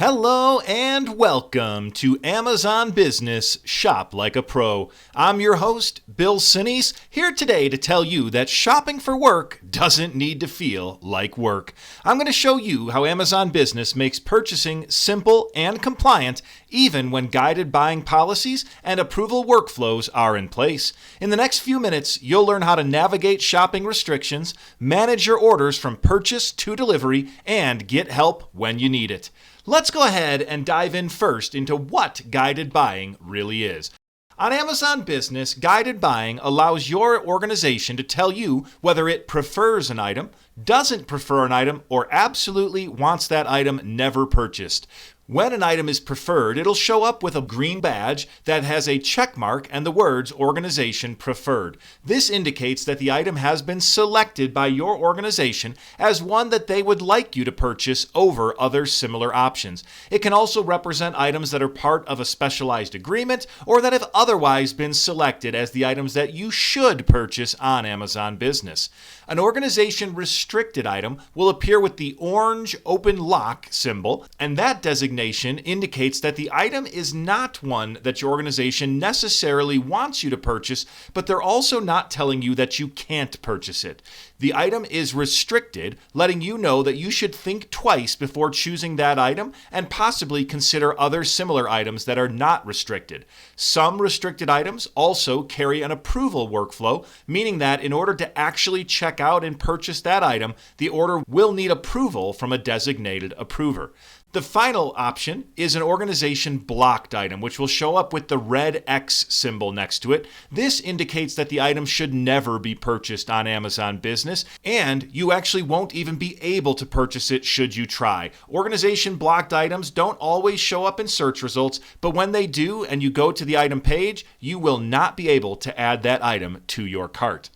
Hello and welcome to Amazon Business Shop Like a Pro. I'm your host, Bill Sinise, here today to tell you that shopping for work doesn't need to feel like work. I'm going to show you how Amazon Business makes purchasing simple and compliant even when guided buying policies and approval workflows are in place. In the next few minutes, you'll learn how to navigate shopping restrictions, manage your orders from purchase to delivery, and get help when you need it. Let's go ahead and dive in first into what guided buying really is. On Amazon Business, guided buying allows your organization to tell you whether it prefers an item, doesn't prefer an item, or absolutely wants that item never purchased. When an item is preferred, it'll show up with a green badge that has a check mark and the words Organization Preferred. This indicates that the item has been selected by your organization as one that they would like you to purchase over other similar options. It can also represent items that are part of a specialized agreement or that have otherwise been selected as the items that you should purchase on Amazon Business. An organization restricted item will appear with the orange open lock symbol, and that designation indicates that the item is not one that your organization necessarily wants you to purchase, but they're also not telling you that you can't purchase it. The item is restricted, letting you know that you should think twice before choosing that item and possibly consider other similar items that are not restricted. Some restricted items also carry an approval workflow, meaning that in order to actually check out and purchase that item, the order will need approval from a designated approver. The final option is an organization blocked item, which will show up with the red X symbol next to it. This indicates that the item should never be purchased on Amazon Business, and you actually won't even be able to purchase it should you try. Organization blocked items don't always show up in search results, but when they do and you go to the item page, you will not be able to add that item to your cart.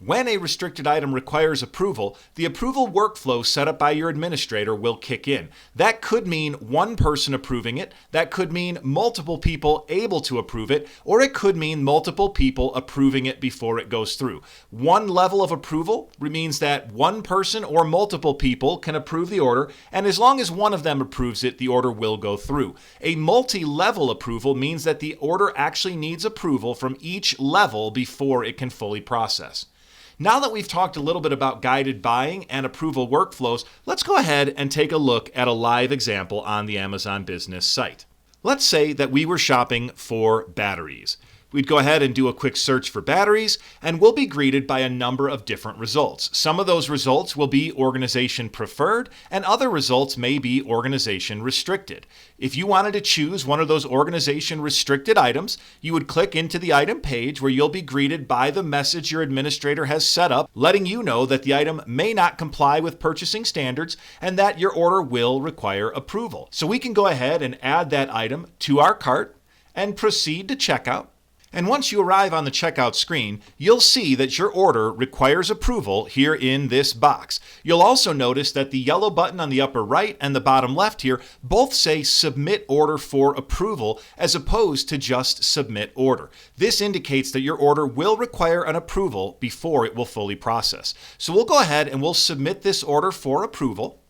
When a restricted item requires approval, the approval workflow set up by your administrator will kick in. That could mean one person approving it, that could mean multiple people able to approve it, or it could mean multiple people approving it before it goes through. One level of approval means that one person or multiple people can approve the order, and as long as one of them approves it, the order will go through. A multi-level approval means that the order actually needs approval from each level before it can fully process. Now that we've talked a little bit about guided buying and approval workflows, let's go ahead and take a look at a live example on the Amazon Business site. Let's say that we were shopping for batteries. We'd go ahead and do a quick search for batteries, and we'll be greeted by a number of different results. Some of those results will be organization preferred, and other results may be organization restricted. If you wanted to choose one of those organization restricted items, you would click into the item page where you'll be greeted by the message your administrator has set up, letting you know that the item may not comply with purchasing standards and that your order will require approval. So we can go ahead and add that item to our cart and proceed to checkout. And once you arrive on the checkout screen, you'll see that your order requires approval here in this box. You'll also notice that the yellow button on the upper right and the bottom left here both say Submit Order for Approval as opposed to just Submit Order. This indicates that your order will require an approval before it will fully process. So we'll go ahead and we'll submit this order for approval.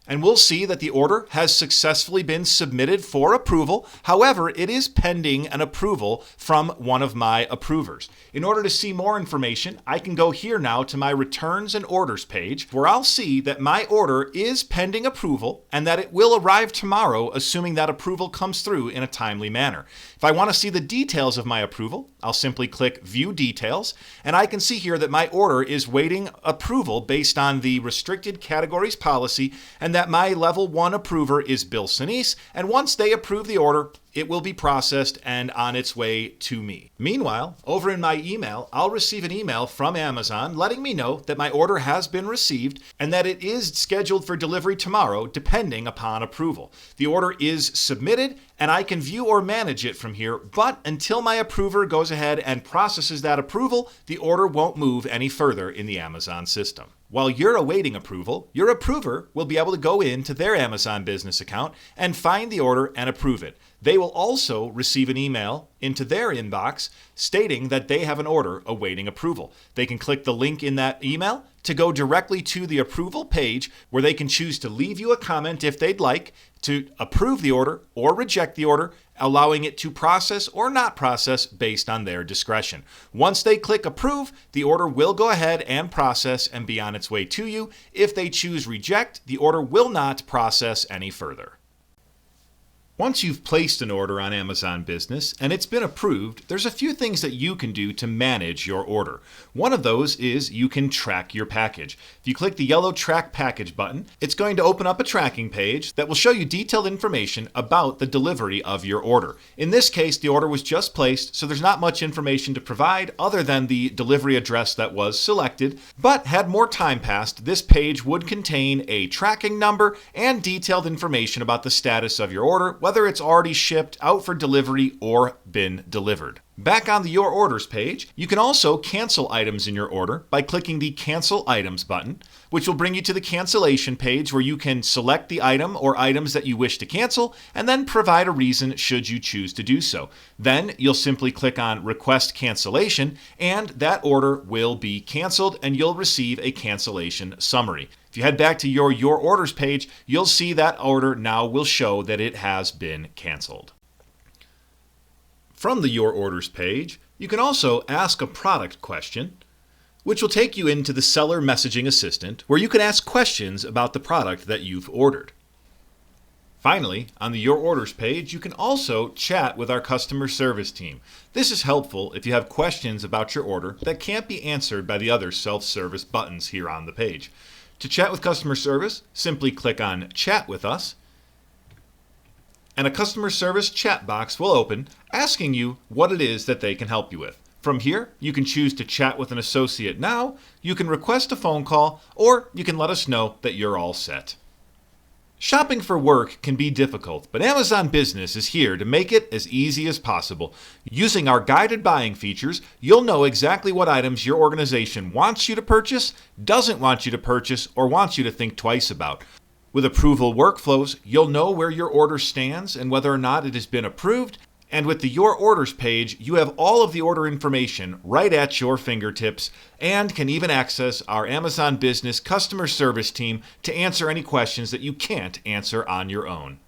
And we'll see that the order has successfully been submitted for approval. However, it is pending an approval from one of my approvers. In order to see more information, I can go here now to my returns and orders page, where I'll see that my order is pending approval and that it will arrive tomorrow, assuming that approval comes through in a timely manner. If I want to see the details of my approval, I'll simply click View Details, and I can see here that my order is waiting approval based on the restricted categories policy, and that my level 1 approver is Bill Sinise, and once they approve the order, it will be processed and on its way to me. Meanwhile, over in my email, I'll receive an email from Amazon letting me know that my order has been received and that it is scheduled for delivery tomorrow, depending upon approval. The order is submitted, and I can view or manage it from here, but until my approver goes ahead and processes that approval, the order won't move any further in the Amazon system. While you're awaiting approval, your approver will be able to go into their Amazon Business account and find the order and approve it. They will also receive an email into their inbox stating that they have an order awaiting approval. They can click the link in that email to go directly to the approval page where they can choose to leave you a comment if they'd like, to approve the order or reject the order, allowing it to process or not process based on their discretion. Once they click approve, the order will go ahead and process and be on its way to you. If they choose reject, the order will not process any further. Once you've placed an order on Amazon Business and it's been approved, there's a few things that you can do to manage your order. One of those is you can track your package. If you click the yellow Track Package button, it's going to open up a tracking page that will show you detailed information about the delivery of your order. In this case, the order was just placed, so there's not much information to provide other than the delivery address that was selected. But had more time passed, this page would contain a tracking number and detailed information about the status of your order, whether it's already shipped, out for delivery, or been delivered. Back on the Your Orders page, you can also cancel items in your order by clicking the Cancel Items button, which will bring you to the cancellation page where you can select the item or items that you wish to cancel and then provide a reason should you choose to do so. Then you'll simply click on Request Cancellation and that order will be canceled and you'll receive a cancellation summary. If you head back to your Orders page, you'll see that order now will show that it has been canceled. From the Your Orders page, you can also ask a product question, which will take you into the Seller Messaging Assistant, where you can ask questions about the product that you've ordered. Finally, on the Your Orders page, you can also chat with our customer service team. This is helpful if you have questions about your order that can't be answered by the other self-service buttons here on the page. To chat with customer service, simply click on Chat with Us, and a customer service chat box will open asking you what it is that they can help you with. From here, you can choose to chat with an associate now, you can request a phone call, or you can let us know that you're all set. Shopping for work can be difficult, but Amazon Business is here to make it as easy as possible. Using our guided buying features, you'll know exactly what items your organization wants you to purchase, doesn't want you to purchase, or wants you to think twice about. With approval workflows, you'll know where your order stands and whether or not it has been approved. And with the Your Orders page, you have all of the order information right at your fingertips and can even access our Amazon Business customer service team to answer any questions that you can't answer on your own.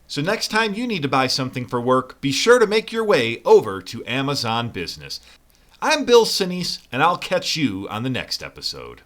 So next time you need to buy something for work, be sure to make your way over to Amazon Business. I'm Bill Sinise, and I'll catch you on the next episode.